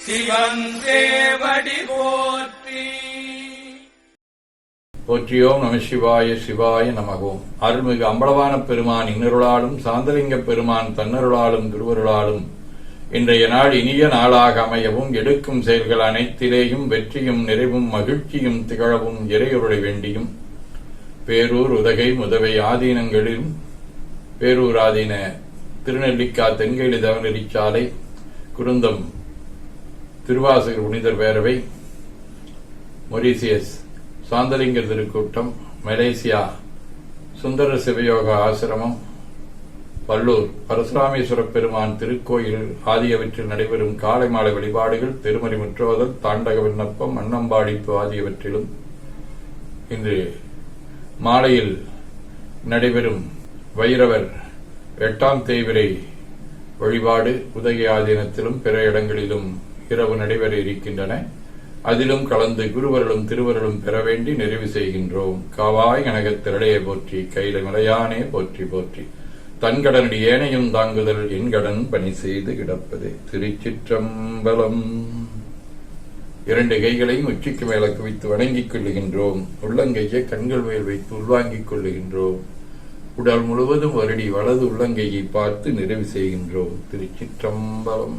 சிவன் சேவடி போற்றி. போற்றியோம் நம சிவாய சிவாய நமகோம். அருள்மிகு அம்பலவான பெருமான் இன்னருளாலும் சாந்தலிங்க பெருமான் தன்னருளாலும் திருவருளாலும் இன்றைய நாள் இனிய நாளாக அமையவும், எடுக்கும் செயல்கள் அனைத்திலேயும் வெற்றியும் நிறைவும் மகிழ்ச்சியும் திகழவும் இறையருளை வேண்டியும், பேரூர் உதகை முதவை ஆதீனங்களிலும் பேரூர் ஆதீன திருநெல்லிக்கா தென்கேலி தவநெறிச்சாலை குருந்தம் திருவாசகர் புனிதர் பேரவை, மொரீசியஸ் சாந்தலிங்கர் திருக்கூட்டம், மலேசியா சுந்தர சிவயோக ஆசிரமம், பல்லூர் பரசுராமேஸ்வர பெருமான் திருக்கோயில் ஆகியவற்றில் நடைபெறும் காலை மாலை வழிபாடுகள், திருமறை முற்றோதல், தாண்டக விண்ணப்பம், அன்னம்பாடிப்பு ஆகியவற்றிலும், இன்று மாலையில் நடைபெறும் வைரவர் 8ஆம் தேய்பிறை வழிபாடு உதகை ஆதீனத்திலும் பிற இடங்களிலும் இரவு நடைபெற இருக்கின்றன. அதிலும் கலந்து குருவர்களும் திருவருளும் பெற வேண்டி நிறைவு செய்கின்றோம். காவாய் கனகத் திரளையை போற்றி, கையில மலையானே போற்றி போற்றி, தன்கடனடி ஏனையும் தாங்குதல் என் கடன் பணி செய்து கிடப்பது. திருச்சிற்றம்பலம். 2 கைகளையும் உச்சிக்கு மேல குவித்து வணங்கிக் கொள்ளுகின்றோம். உள்ளங்கையை கண்கள் மேல் வைத்து உள்வாங்கிக் கொள்ளுகின்றோம். உடல் முழுவதும் வருடி வலது உள்ளங்கையை பார்த்து நிறைவு செய்கின்றோம். திருச்சிற்றம்பலம்.